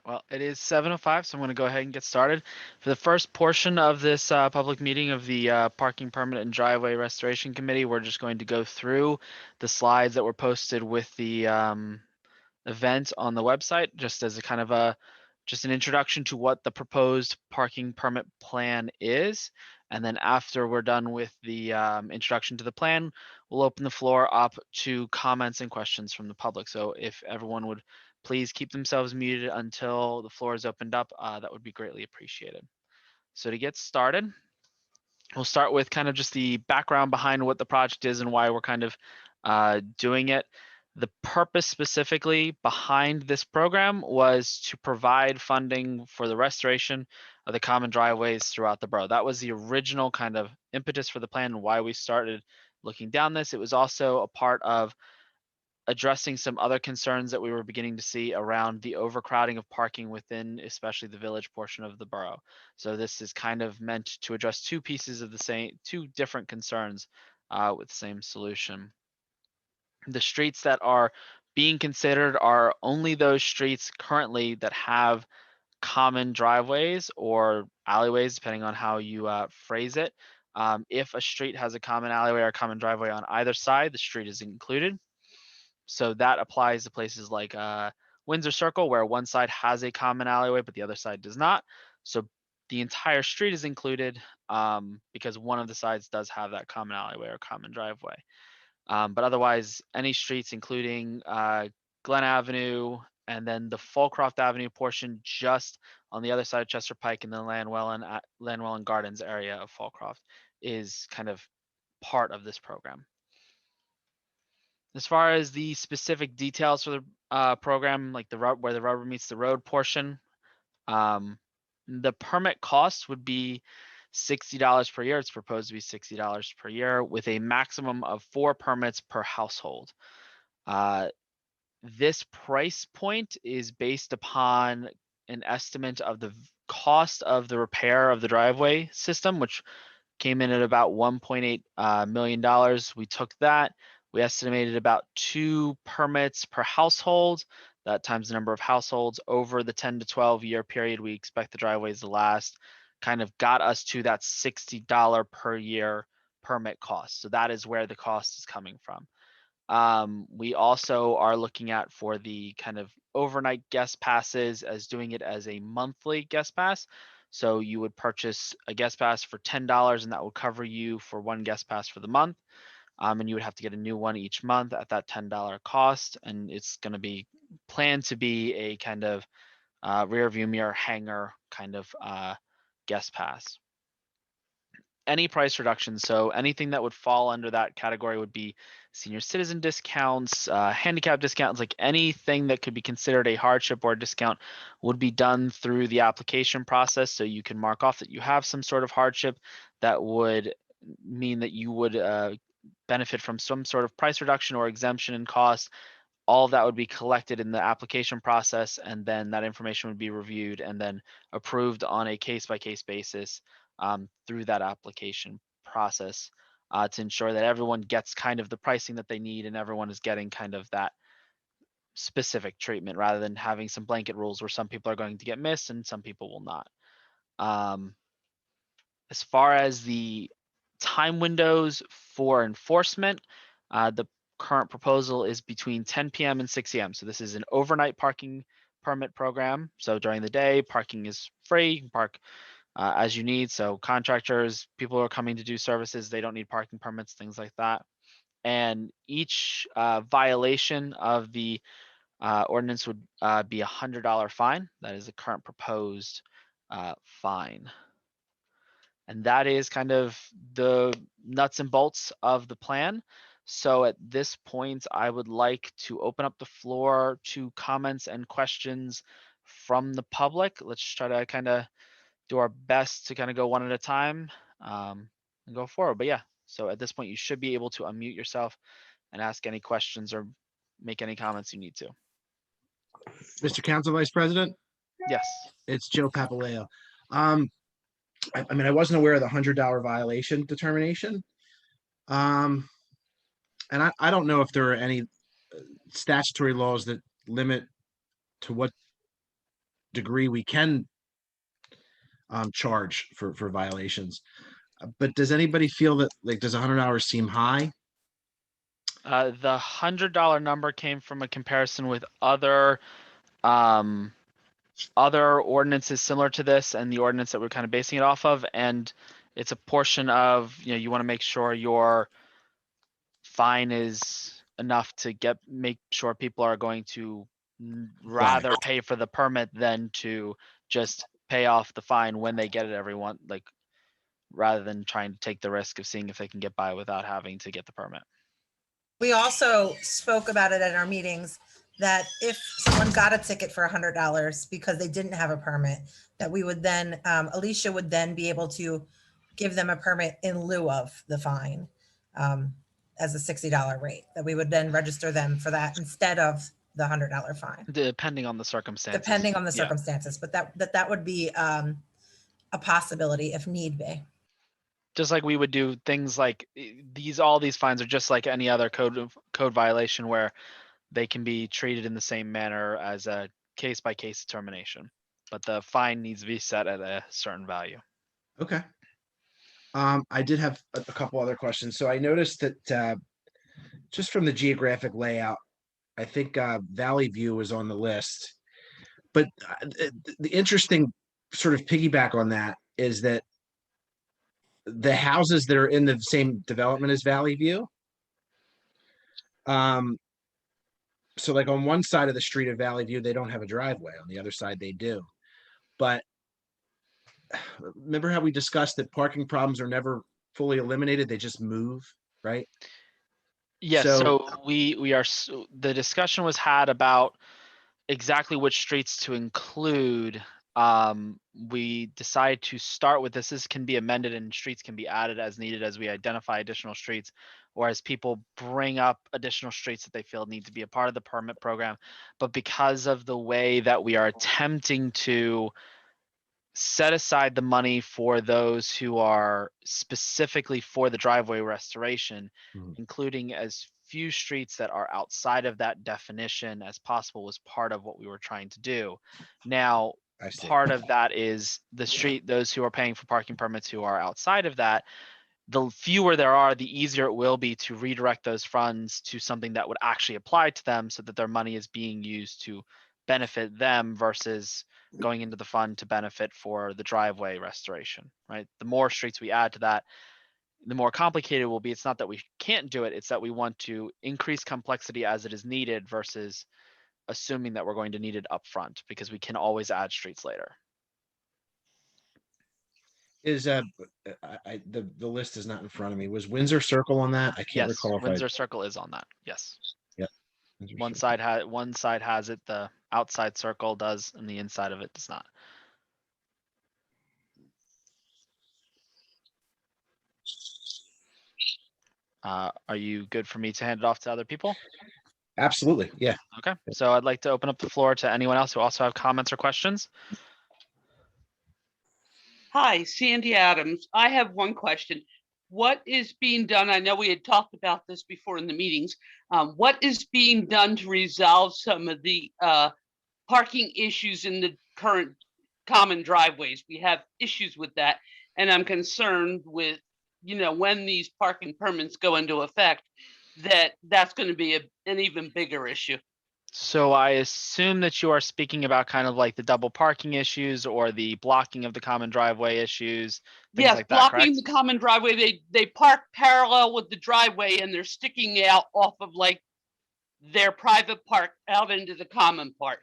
Well, it is 7:05, so I'm going to go ahead and get started. For the first portion of this public meeting of the Parking Permit and Driveway Restoration Committee, we're just going to go through the slides that were posted with the event on the website, just as a kind of just an introduction to what the proposed parking permit plan is. And then after we're done with the introduction to the plan, we'll open the floor up to comments and questions from the public. So if everyone would please keep themselves muted until the floor is opened up, that would be greatly appreciated. So to get started, we'll start with kind of just the background behind what the project is and why we're kind of doing it. The purpose specifically behind this program was to provide funding for the restoration of the common driveways throughout the borough. That was the original kind of impetus for the plan and why we started looking down this. It was also a part of addressing some other concerns that we were beginning to see around the overcrowding of parking within especially the village portion of the borough. So this is kind of meant to address two pieces of the same, two different concerns with the same solution. The streets that are being considered are only those streets currently that have common driveways or alleyways, depending on how you phrase it. If a street has a common alleyway or a common driveway on either side, the street is included. So that applies to places like Windsor Circle, where one side has a common alleyway, but the other side does not. So the entire street is included because one of the sides does have that common alleyway or common driveway. But otherwise, any streets, including Glen Avenue and then the Fulcroft Avenue portion just on the other side of Chester Pike in the Landwell Gardens area of Fulcroft is kind of part of this program. As far as the specific details for the program, like where the rubber meets the road portion, the permit cost would be $60 per year. It's proposed to be $60 per year with a maximum of 4 permits per household. This price point is based upon an estimate of the cost of the repair of the driveway system, which came in at about $1.8 million. We took that. We estimated about 2 permits per household. That times the number of households over the 10 to 12 year period we expect the driveways to last, kind of got us to that $60 per year permit cost. So that is where the cost is coming from. We also are looking at for the kind of overnight guest passes as doing it as a monthly guest pass. So you would purchase a guest pass for $10 and that will cover you for 1 guest pass for the month. And you would have to get a new one each month at that $10 cost. And it's going to be planned to be a kind of rear view mirror hanger kind of guest pass. Any price reductions, so anything that would fall under that category would be senior citizen discounts, handicap discounts, like anything that could be considered a hardship or a discount would be done through the application process. So you can mark off that you have some sort of hardship that would mean that you would benefit from some sort of price reduction or exemption in cost. All of that would be collected in the application process, and then that information would be reviewed and then approved on a case-by-case basis through that application process to ensure that everyone gets kind of the pricing that they need and everyone is getting kind of that specific treatment rather than having some blanket rules where some people are going to get missed and some people will not. As far as the time windows for enforcement, the current proposal is between 10 p.m. and 6 a.m. So this is an overnight parking permit program. So during the day, parking is free. You can park as you need. So contractors, people who are coming to do services, they don't need parking permits, things like that. And each violation of the ordinance would be $100 fine. That is the current proposed fine. And that is kind of the nuts and bolts of the plan. So at this point, I would like to open up the floor to comments and questions from the public. Let's try to kind of do our best to kind of go one at a time and go forward. But yeah, so at this point, you should be able to unmute yourself and ask any questions or make any comments you need to. Mr. Council Vice President, Yes. it's Joe Papaleo. I mean, I wasn't aware of the $100 violation determination. And I don't know if there are any statutory laws that limit to what degree we can charge for violations. But does anybody feel that, like, does $100 seem high? The $100 number came from a comparison with um, other ordinances similar to this and the ordinance that we're kind of basing it off of, and it's a portion of, you want to make sure your fine is enough to make sure people are going to Got it. rather pay for the permit than to just pay off the fine when they get it everyone, like, rather than trying to take the risk of seeing if they can get by without having to get the permit. We also spoke about it at our meetings, that if someone got a ticket for $100 because they didn't have a permit, that we would then, Alicia would then be able to give them a permit in lieu of the fine, as a $60 rate, that we would then register them for that instead of the $100 fine, Depending on the circumstances. depending on the Yeah. circumstances. But that would be a possibility if need be. Just like we would do things like all these fines are just like any other code violation where they can be treated in the same manner as a case by case determination, but the fine needs to be set at a certain value. Okay. I did have a couple other questions. So I noticed that just from the geographic layout, I think Valley View was on the list. But the interesting sort of piggyback on that is that the houses that are in the same development as Valley View, so like on one side of the street of Valley View, they don't have a driveway. On the other side, they do. But remember how we discussed that parking problems are never fully eliminated? They just move, right? Yes, So- so the discussion was had about exactly which streets to include. We decided to start with this can be amended and streets can be added as needed as we identify additional streets, or as people bring up additional streets that they feel need to be a part of the permit program. But because of the way that we are attempting to set aside the money for those who are specifically for the driveway restoration, Mhm. including as few streets that are outside of that definition as possible, was part of what we were trying to do. Now, I see. part of that is those who are paying for parking permits who are outside of that. The fewer there are, the easier it will be to redirect those funds to something that would actually apply to them, so that their money is being used to benefit them versus going into the fund to benefit for the driveway restoration, right? The more streets we add to that, the more complicated it will be. It's not that we can't do it, it's that we want to increase complexity as it is needed versus assuming that we're going to need it upfront, because we can always add streets later. Is the list is not in front of me. Was Windsor Circle on that? I can't Yes, recall if Windsor Circle is on that. Yes. Windsor One Circle. side has it, the outside circle does, and the inside of it does not. Are you good for me to hand it off to other people? Absolutely, yeah. Okay, so I'd like to open up the floor to anyone else who also have comments or questions. Hi, Sandy Adams. I have one question. What is being done? I know we had talked about this before in the meetings. What is being done to resolve some of the parking issues in the current common driveways? We have issues with that, and I'm concerned with, when these parking permits go into effect, that's going to be an even bigger issue. So I assume that you are speaking about kind of like the double parking issues or the blocking of the common driveway issues, things Yes, like that, correct? blocking the common driveway. They park parallel with the driveway and they're sticking out off of like their private park out into the common part.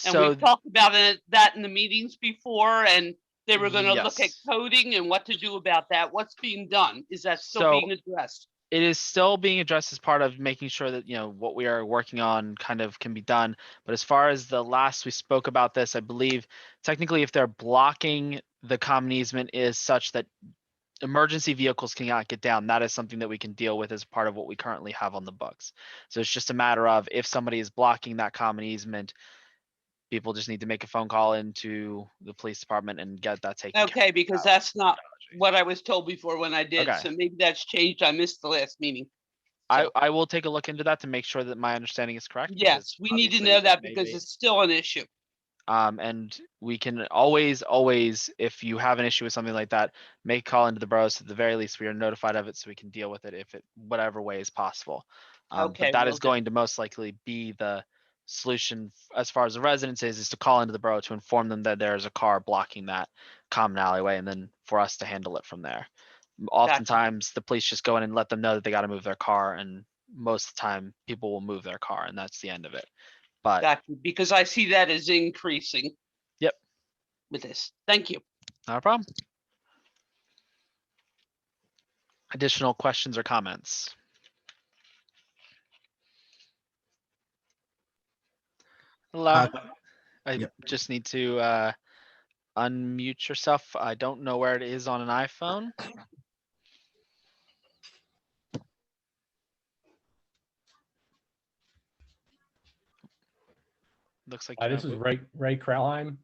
And So we've talked about that in the meetings before, and they were going to look at yes. coding and what to do about that. What's being done? Is that still So- being addressed? It is still being addressed as part of making sure that, what we are working on kind of can be done. But as far as the last we spoke about this, I believe technically if they're blocking the common easement is such that emergency vehicles cannot get down, that is something that we can deal with as part of what we currently have on the books. So it's just a matter of, if somebody is blocking that common easement, people just need to make a phone call into the police department and get that taken care of. Okay, because that's not what I was told before when I did. Okay. So maybe that's changed. I missed the last meeting. I will take a look into that to make sure that my understanding is correct. Yes, because we need to obviously know it that may because be. it's still an issue. And we can always, if you have an issue with something like that, make a call into the borough. So at the very least, we are notified of it so we can deal with it if it, whatever way is possible. Okay, But that will is do. going to most likely be the solution as far as the residents is to call into the borough to inform them that there is a car blocking that common alleyway and then for us to handle it from there. Oftentimes the police just go in and let them know that they got to move their car, and most of the time people will move their car and that's the end of it. But Got you, because I see that as increasing. Yep. With this. Thank you. not a problem. Additional questions or comments? Hello. I yep. just need to unmute yourself. I don't know where it is on an iPhone. Looks like This is Ray Kralheim.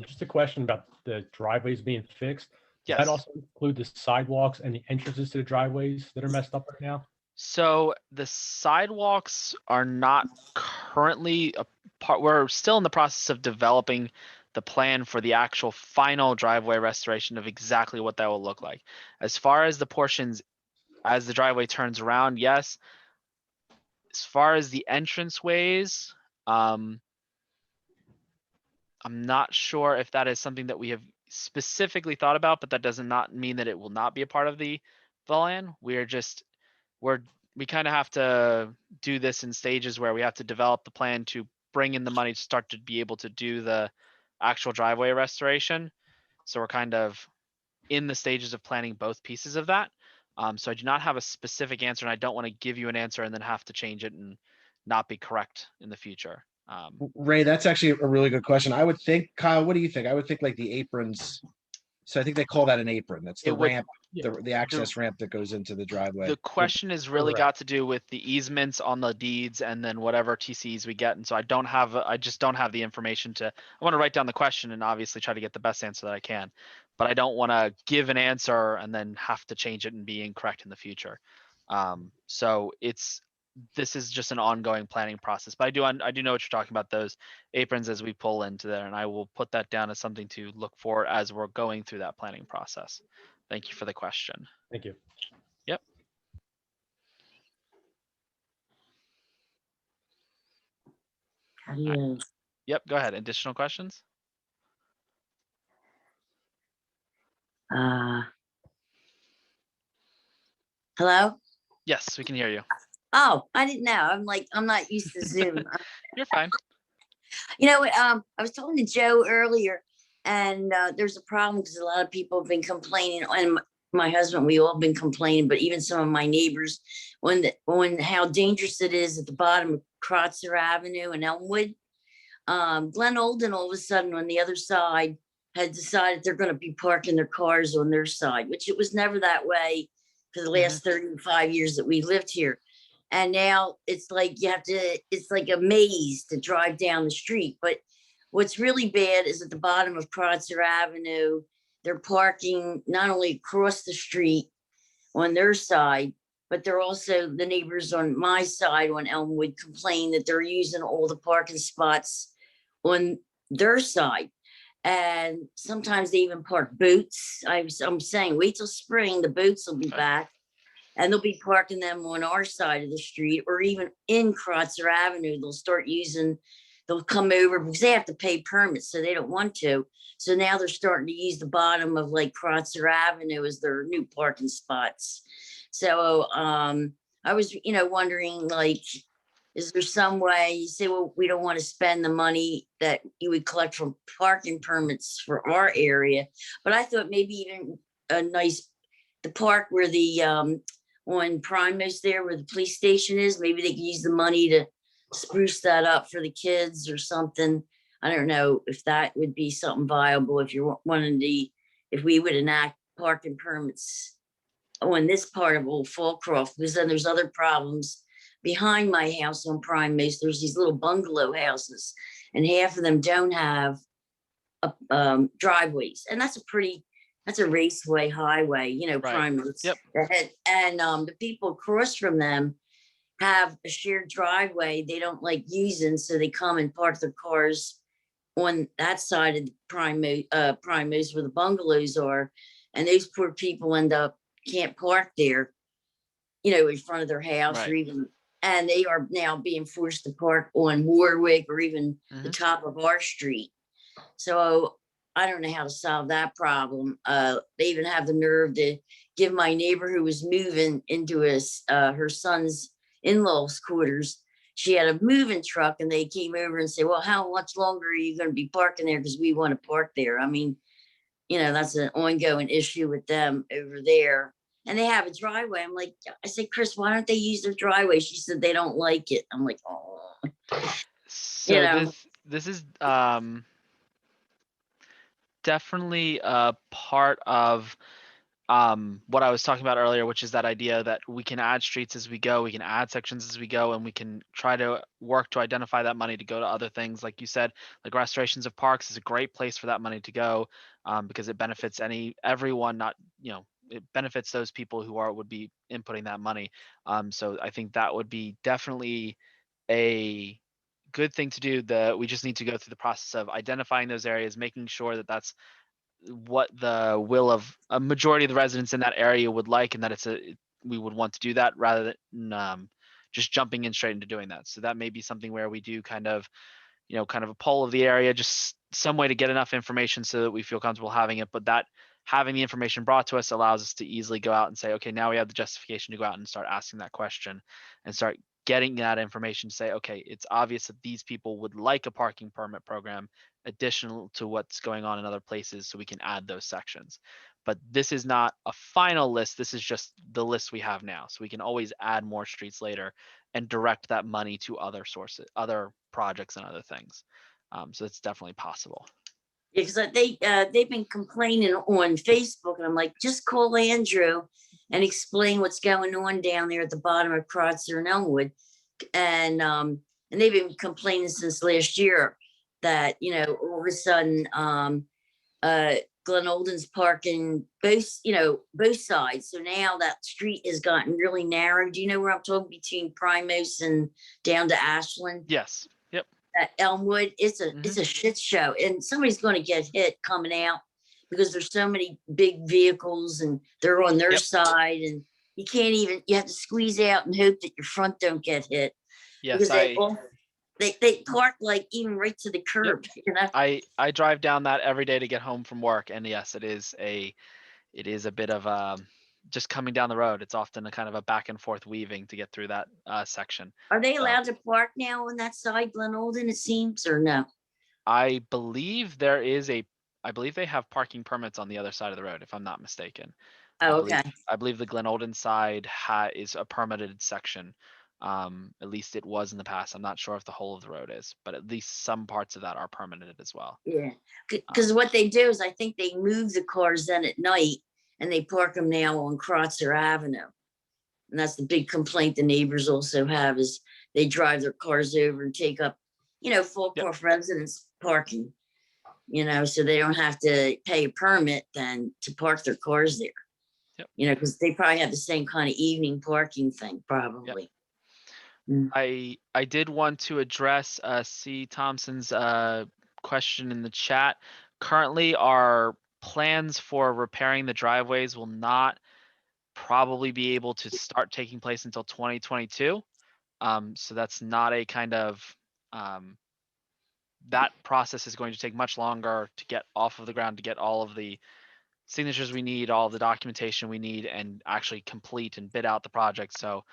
Just a question about the driveways being fixed. Does Yes. that also include the sidewalks and the entrances to the driveways that are messed up right now? So the sidewalks are not currently a part. We're still in the process of developing the plan for the actual final driveway restoration of exactly what that will look like. As far as the portions as the driveway turns around, yes. As far as the entranceways, I'm not sure if that is something that we have specifically thought about, but that does not mean that it will not be a part of the plan. We kind of have to do this in stages where we have to develop the plan to bring in the money to start to be able to do the actual driveway restoration. So we're kind of in the stages of planning both pieces of that. So I do not have a specific answer, and I don't want to give you an answer and then have to change it and not be correct in the future. Ray, that's actually a really good question. I would think, Kyle, what do you think? I would think like the aprons. So I think they call that an apron. That's the It would- ramp, the access ramp that goes into the driveway. The question is really Correct. got to do with the easements on the deeds and then whatever TCs we get. And so I just don't have the information I want to write down the question and obviously try to get the best answer that I can. But I don't want to give an answer and then have to change it and be incorrect in the future. So this is just an ongoing planning process. But I do know what you're talking about, those aprons as we pull into there, and I will put that down as something to look for as we're going through that planning process. Thank you for the question. Thank you. Yep. How do you, Yep, go ahead. Additional questions? hello? Yes, we can hear you. Oh, I didn't know. I'm not used to Zoom. You're fine. You know what, I was talking to Joe earlier and, there's a problem because a lot of people have been complaining and my husband, we all been complaining, but even some of my neighbors when how dangerous it is at the bottom of Crotzer Avenue and Elmwood. Glen Olden all of a sudden on the other side had decided they're going to be parking their cars on their side, which it was never that way for the last 35 years that we lived here. And now it's like it's like a maze to drive down the street. But what's really bad is at the bottom of Crotzer Avenue, they're parking not only across the street on their side, but they're also the neighbors on my side on Elmwood complain that they're using all the parking spots on their side. And sometimes they even park boots. I'm saying, wait till spring, the boots will be back. And they'll be parking them on our side of the street or even in Crotzer Avenue. They'll come over because they have to pay permits, so they don't want to. So now they're starting to use the bottom of like Crotzer Avenue as their new parking spots. So I was, wondering, like, is there some way you say, well, we don't want to spend the money that you would collect from parking permits for our area, but I thought maybe even the park where the on Primos there where the police station is, maybe they could use the money to spruce that up for the kids or something. I don't know if that would be something viable if you're if we would enact parking permits on this part of Old Fallcroft, because then there's other problems behind my house on Primos. There's these little bungalow houses and half of them don't have driveways. And that's a raceway highway, Right. Primos. Yep. And the people across from them have a shared driveway they don't like using, so they come and park their cars on that side of the Primos where the bungalows are. And those poor people can't park there, in front of their house or Right. even, and they are now being forced to park on Warwick or even the Mhm. top of our street. So I don't know how to solve that problem. They even have the nerve to give my neighbor who was moving into her son's in-laws quarters. She had a moving truck and they came over and said, well, how much longer are you going to be parking there? Because we want to park there. I mean, that's an ongoing issue with them over there. And they have a driveway. I'm like, I said, Chris, why don't they use their driveway? She said they don't like it. I'm like, oh, So know. this is definitely a part of what I was talking about earlier, which is that idea that we can add streets as we go, we can add sections as we go, and we can try to work to identify that money to go to other things. Like you said, like restorations of parks is a great place for that money to go, because it benefits everyone, not, it benefits those people who would be inputting that money. So I think that would be definitely a good thing to do. We just need to go through the process of identifying those areas, making sure that that's what the will of a majority of the residents in that area would like, and that we would want to do that rather than just jumping in straight into doing that. So that may be something where we do kind of a poll of the area, just some way to get enough information so that we feel comfortable having it. But that having the information brought to us allows us to easily go out and say, okay, now we have the justification to go out and start asking that question and start getting that information to say, okay, it's obvious that these people would like a parking permit program additional to what's going on in other places, so we can add those sections. But this is not a final list. This is just the list we have now. So we can always add more streets later and direct that money to other sources, other projects and other things. So it's definitely possible. Yeah, because they've been complaining on Facebook, and I'm like, just call Andrew and explain what's going on down there at the bottom of Crotzer and Elmwood, and they've been complaining since last year that all of a sudden Glen Olden's parking both sides. So now that street has gotten really narrow. Do you know where I'm talking, between Primos and down to Ashland? Yes. Yep. At Elmwood, it's a shit show, and somebody's going to get hit coming out because there's so many big vehicles and they're on their Yep. side, and you have to squeeze out and hope that your front don't get hit. Yes, Because they park like even right to the curb. I drive down that every day to get home from work, and yes, it is a bit of just coming down the road. It's often a kind of a back and forth weaving to get through that section. Are they allowed to park now on that side, Glen Olden, it seems, or no? I believe I believe they have parking permits on the other side of the road, if I'm not mistaken. Oh, okay. I believe the Glen Olden side is a permitted section. At least it was in the past. I'm not sure if the whole of the road is, but at least some parts of that are permitted as well. Yeah, because what they do is I think they move the cars then at night and they park them now on Crotzer Avenue. And that's the big complaint the neighbors also have, is they drive their cars over and take up, full court residence parking, so they don't have to pay a permit then to park their cars there. Yep. Because they probably have the same kind of evening parking thing, probably. Yep. I did want to address C. Thompson's question in the chat. Currently, our plans for repairing the driveways will not probably be able to start taking place until 2022. So that's not a kind of that process is going to take much longer to get off of the ground, to get all of the signatures we need, all of the documentation we need, and actually complete and bid out the project. So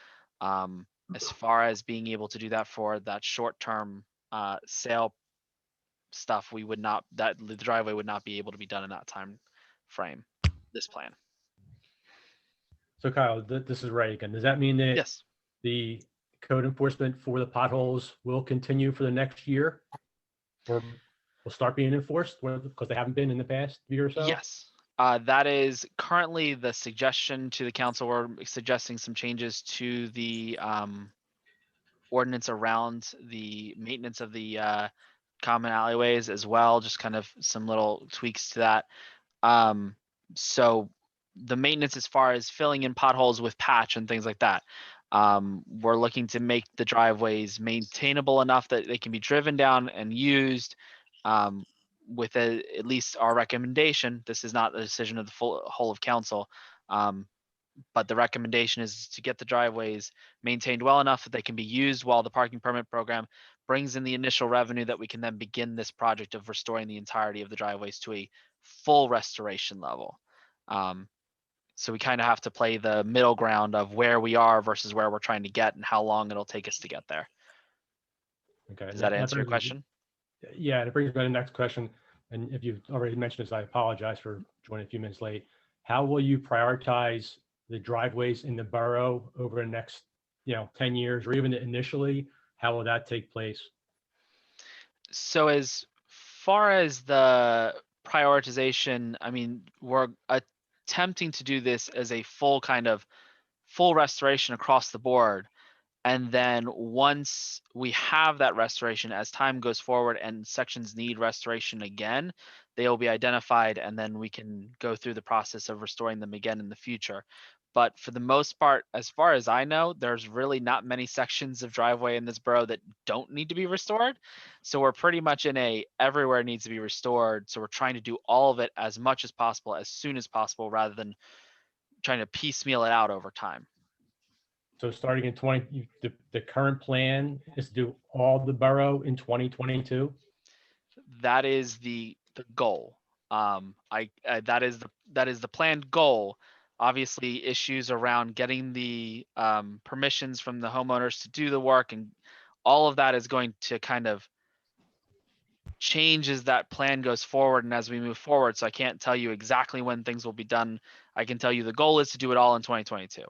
as far as being able to do that for that short-term sale stuff, the driveway would not be able to be done in that time frame, this plan. So Kyle, this is Ray again. Does that mean that Yes. the code enforcement for the potholes will continue for the next year? Or will start being enforced because they haven't been in the past year or so? Yes. That is currently the suggestion to the council. We're suggesting some changes to the ordinance around the maintenance of the common alleyways as well, just kind of some little tweaks to that. So the maintenance as far as filling in potholes with patch and things like that, we're looking to make the driveways maintainable enough that they can be driven down and used, with at least our recommendation. This is not the decision of the whole of council. But the recommendation is to get the driveways maintained well enough that they can be used while the parking permit program brings in the initial revenue that we can then begin this project of restoring the entirety of the driveways to a full restoration level. So we kind of have to play the middle ground of where we are versus where we're trying to get and how long it'll take us to get there. Okay. Does that answer your brings me- question? Yeah, and it brings me to the next question. And if you've already mentioned this, I apologize for joining a few minutes late. How will you prioritize the driveways in the borough over the next, 10 years, or even initially? How will that take place? So as far as the prioritization, I mean, we're attempting to do this as a full restoration across the board. And then once we have that restoration, as time goes forward and sections need restoration again, they will be identified and then we can go through the process of restoring them again in the future. But for the most part, as far as I know, there's really not many sections of driveway in this borough that don't need to be restored. So we're pretty much in a everywhere needs to be restored. So we're trying to do all of it as much as possible, as soon as possible, rather than trying to piecemeal it out over time. So starting in the current plan is to do all the borough in 2022? That is the goal. That is the planned goal. Obviously, issues around getting the permissions from the homeowners to do the work and all of that is going to kind of change as that plan goes forward and as we move forward. So I can't tell you exactly when things will be done. I can tell you the goal is to do it all in 2022.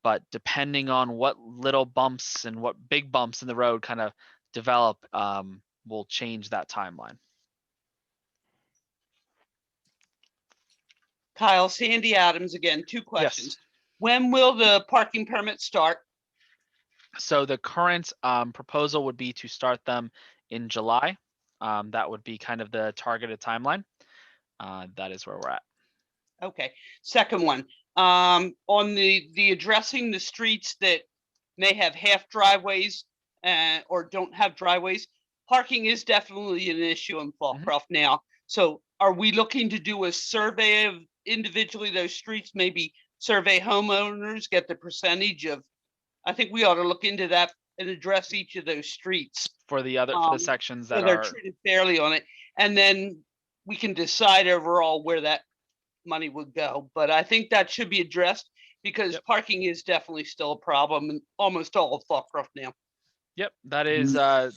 But depending on what little bumps and what big bumps in the road kind of develop, will change that timeline. Kyle, Sandy Adams again, two questions. When will the parking permit start? So the current proposal would be to start them in July. That would be kind of the targeted timeline. That is where we're at. Okay. Second one, on the addressing the streets that may have half driveways or don't have driveways, parking is definitely an issue in Fallcroft now. So are we looking to do a survey of individually those streets, maybe survey homeowners, get the percentage of, I think we ought to look into that and address each of those streets. For the sections that so they're are treated fairly on it. And then we can decide overall where that money would go. But I think that should be addressed because parking is definitely still a problem in almost all of Fallcroft now. Yep, that is a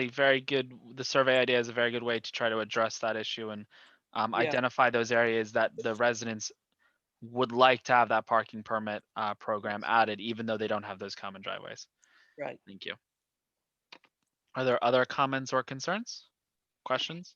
very good. The survey idea is a very good way to try to address that issue and identify those areas that the residents would like to have that parking permit program added, even though they don't have those common driveways. Right. Thank you. Are there other comments or concerns? Questions?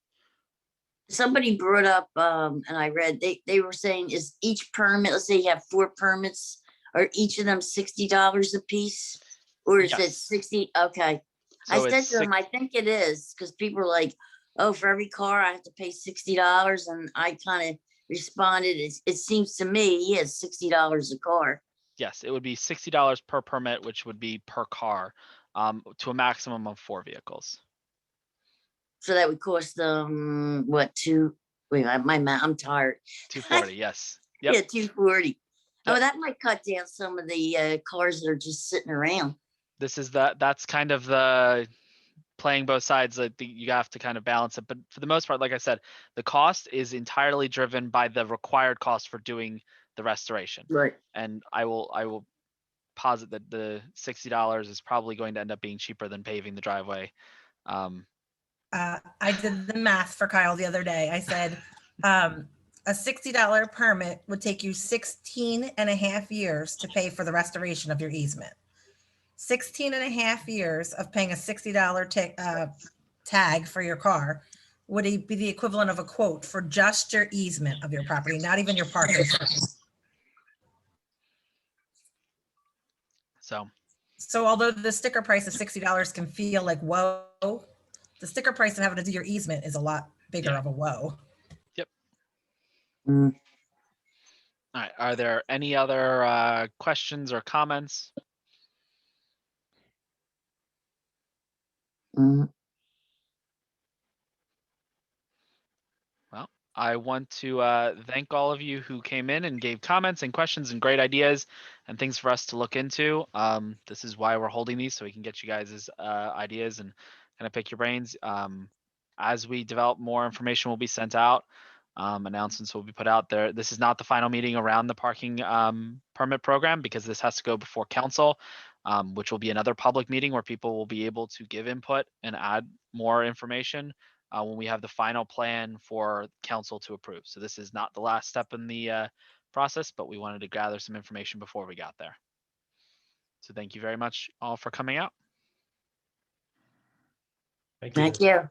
Somebody brought up, and I read, they were saying, is each permit, let's say you have 4 permits, are each of them $60 a piece? Or is it Yes. 60? Okay. So I said it's to them, I think it is, because people are like, oh, for every car I have to pay $60. And I kind of responded, it seems to me, yeah, $60 a car. Yes, it would be $60 per permit, which would be per car, to a maximum of 4 vehicles. So that would cost them, what, I'm tired. 240, yes. Yep. Yeah, 240. Yep. Oh, that might cut down some of the cars that are just sitting around. That's kind of the playing both sides. You have to kind of balance it. But for the most part, like I said, the cost is entirely driven by the required cost for doing the restoration. Right. And I will posit that the $60 is probably going to end up being cheaper than paving the driveway. I did the math for Kyle the other day. I said a $60 permit would take you 16 and a half years to pay for the restoration of your easement. 16 and a half years of paying a $60 tag for your car would be the equivalent of a quote for just your easement of your property, not even your parking. So although the sticker price of $60 can feel like whoa, the sticker price of having to do your easement is a lot bigger of a whoa. Yep. Mm. All right. Are there any other questions or comments? Mm. I want to thank all of you who came in and gave comments and questions and great ideas and things for us to look into. This is why we're holding these, so we can get you guys' ideas and kind of pick your brains. As we develop more information will be sent out. Announcements will be put out there. This is not the final meeting around the parking permit program because this has to go before council, which will be another public meeting where people will be able to give input and add more information when we have the final plan for council to approve. So this is not the last step in the process, but we wanted to gather some information before we got there. So thank you very much all for coming out. Thank you. Thank you.